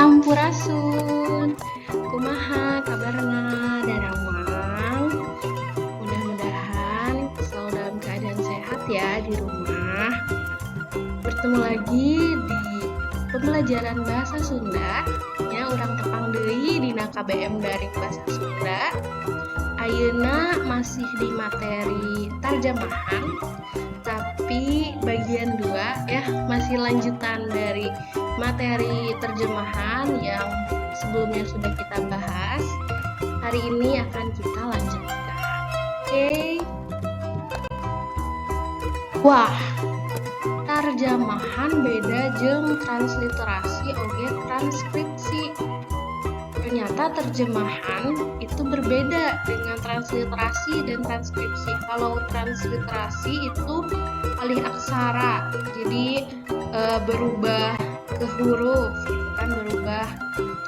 Sampurasun, kumaha kabarna darawang. Mudah-mudahan selalu dalam keadaan sehat ya di rumah. Bertemu lagi di pembelajaran bahasa Sunda. Ya, urang tepang deui dina KBM Daring Bahasa Sunda. Ayeuna masih di materi tarjamahan, tapi bagian 2 ya, masih lanjutan dari materi terjemahan yang sebelumnya sudah kita bahas. Hari ini akan kita lanjutkan. Oke. Wah, tarjamahan beda jeung transliterasi oge transkripsi. Ternyata terjemahan itu berbeda dengan transliterasi dan transkripsi. Kalau transliterasi itu alih aksara, jadi berubah ke huruf, gitu kan, berubah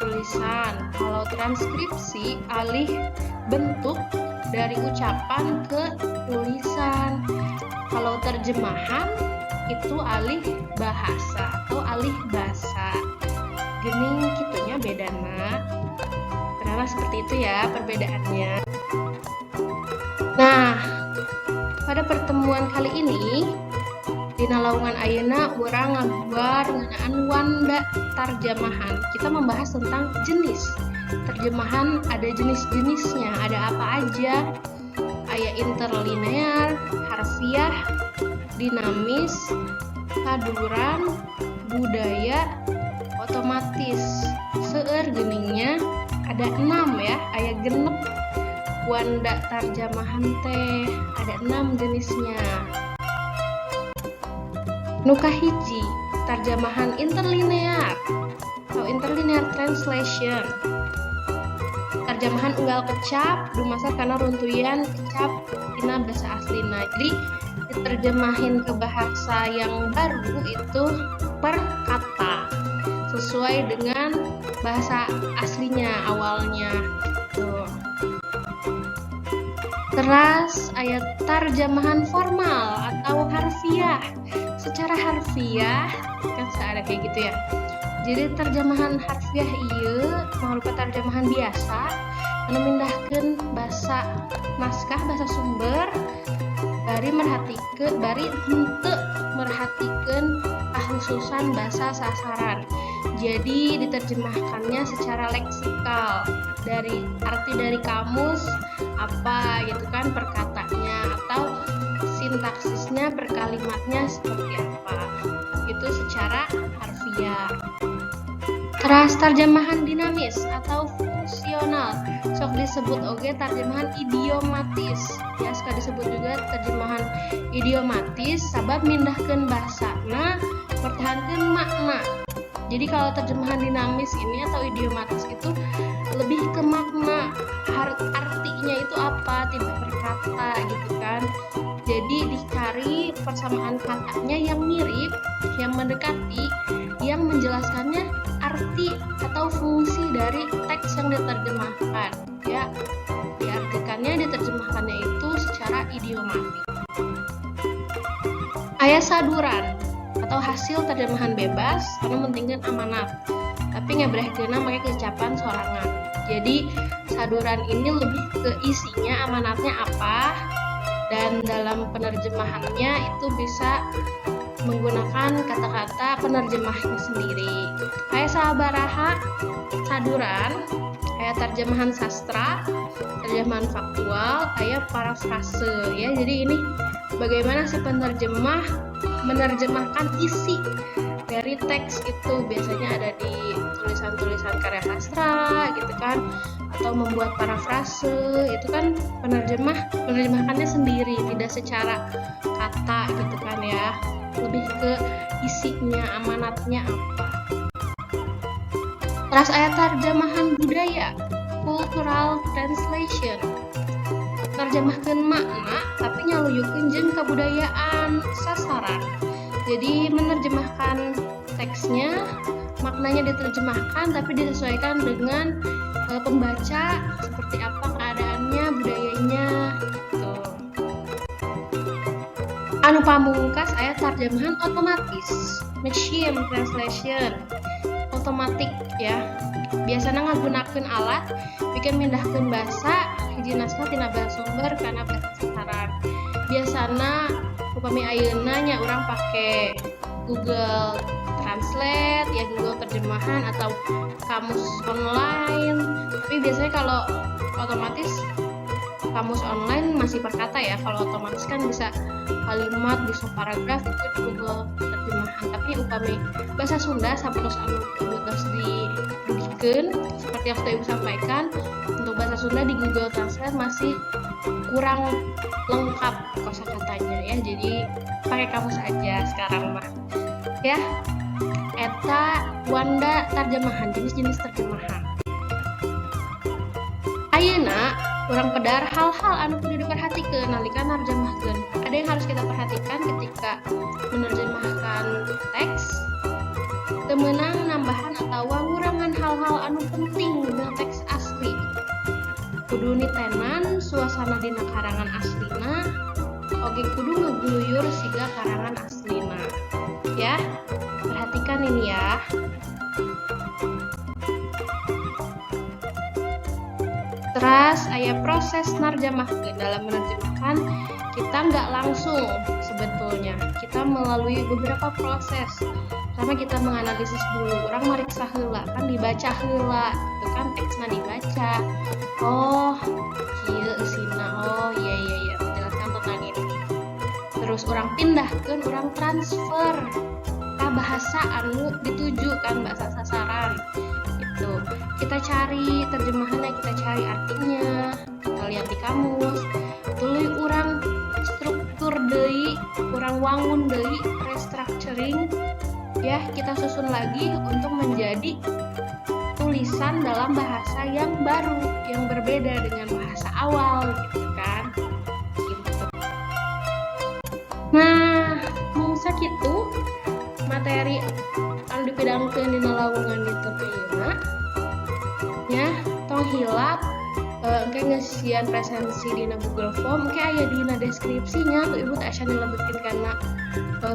tulisan. Kalau transkripsi alih bentuk dari ucapan ke tulisan. Kalau terjemahan itu alih bahasa atau alih basa. Geuning kitunya bedana. Kenapa seperti itu ya perbedaannya? Nah, pada pertemuan kali ini dina lawungan ayeuna urang ngaguar ngeunaan wanda tarjamahan. Kita membahas tentang jenis terjemahan, ada jenis-jenisnya, ada apa aja? Aya interlinear, harfiah, dinamis, saduran, budaya, otomatis. Seueur geuningnya ada 6 ya, aya genep wanda tarjamahan teh, ada 6 jenisnya. Nu kahiji, tarjamahan interlinear atau interlinear translation. Tarjamahan unggal kecap dumasar kana runtuyan kecap dina basa aslina. Jadi diterjemahin ke bahasa yang baru itu per kata sesuai dengan bahasa aslinya awalnya gitu. Terus ayat tarjamahan formal atau harfiah. Secara harfiah kan ada kayak gitu ya. Jadi terjemahan harfiah ieu mangrupa tarjamahan biasa anu mindahkeun basa naskah basa sumber bari henteu merhatikeun khususan basa sasaran. Jadi diterjemahkannya secara leksikal, dari arti dari kamus apa gitu kan, perkataannya atau sintaksisnya per kalimatnya seperti apa. Itu secara harfiah. Terus terjemahan dinamis atau fungsional, sok disebut oge terjemahan idiomatis. Ya, suka disebut juga terjemahan idiomatis sabab mindahkeun bahasana pertahankeun makna. Jadi kalau terjemahan dinamis ini atau idiomatis itu lebih ke makna, artinya itu apa, tidak berkata gitu kan. Jadi dicari persamaan katanya yang mirip, yang mendekati, yang menjelaskannya arti atau fungsi dari teks yang diterjemahkan. Ya, diartikannya, diterjemahkannya itu secara idiomatis. Aya saduran atau hasil terjemahan bebas karena mentingkan amanat, tapi ngebrehkeunna make kecapan sorangan. Jadi saduran ini lebih ke isinya, amanatnya apa, dan dalam penerjemahannya itu bisa menggunakan kata-kata penerjemahnya sendiri. Kayak sabaraha saduran, kayak terjemahan sastra, terjemahan faktual, kayak parafrase ya. Jadi ini bagaimana si penerjemah menerjemahkan isi dari teks itu, biasanya ada di tulisan-tulisan karya sastra gitu kan, atau membuat parafrase itu kan menerjemahkannya sendiri, tidak secara kata gitu kan ya, lebih ke isinya, amanatnya apa. Terus ayat terjemahan budaya, cultural translation, terjemahkan makna tapi nyaluyukeun jeung kabudayaan sasaran. Jadi menerjemahkan teksnya, maknanya diterjemahkan tapi disesuaikan dengan pembaca, seperti apa keadaannya, budayanya gitu. Anu pamungkas aya terjemahan otomatis, machine translation. otomatik ya. Biasanya nggunakeun alat bikin mindahkeun basa hiji naskah tina basa sumber kana basa sasaran. Biasana upami ayeuna nya urang pake Google Translate ya, Google terjemahan atau kamus online. Tapi biasanya kalau otomatis kamus online masih per kata ya, kalau otomatis kan bisa kalimat, bisa paragraf itu di Google terjemahan. Tapi upami bahasa Sunda sapertos anu geus didugikeun seperti yang sudah Ibu sampaikan, untuk bahasa Sunda di Google Translate masih kurang lengkap kosakatanya ya. Jadi pakai kamus aja sekarang mah. Ya. Eta wanda terjemahan, jenis-jenis terjemahan. Ayeuna urang pedar hal-hal anu kudu diperhatikeun nalika narjamahkeun. Ada yang harus kita perhatikan ketika menerjemahkan teks. Teu meunang nambahan atau ngurangan hal-hal anu penting dina teks asli. Kudu nitenan suasana dina karangan aslina, oge kudu ngaguluyur siga karangan aslina. Ya, perhatikan ini ya. Terus aya proses narjamahkeun. Dalam menerjemahkan kita nggak langsung sebetulnya, kita melalui beberapa proses. Pertama kita menganalisis dulu, orang meriksa heula, kan dibaca heula, itu kan teksnya dibaca. Oh, kieu eusina. Oh, iya menjelaskan tentang ini. Terus orang pindahkeun, orang transfer ka bahasa anu dituju kan, bahasa sasaran. Itu kita cari terjemahannya, kita cari artinya, kita lihat di kamus, tuluy urang struktur deui, urang wangun deui, restructuring ya, kita susun lagi untuk menjadi tulisan dalam bahasa yang baru, yang berbeda dengan bahasa awal gitu kan. Gitu. Nah, mungsa kitu materi anu dipidangkeun dina lawungan ditu ayeuna ya, tong hilap engke ngeusian presensi dina Google Form, engke aya dina deskripsinya tuh Ibu teh asa dilebetkeun kana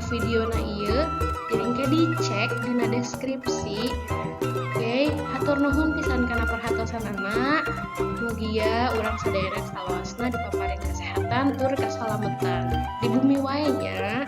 videona ieu. Jadi engke dicek dina deskripsi. Oke, hatur nuhun pisan kana perhatosan anak. Mugia urang sadaya salawasna dipaparing kesehatan tur kasalamatan di bumi wae nya.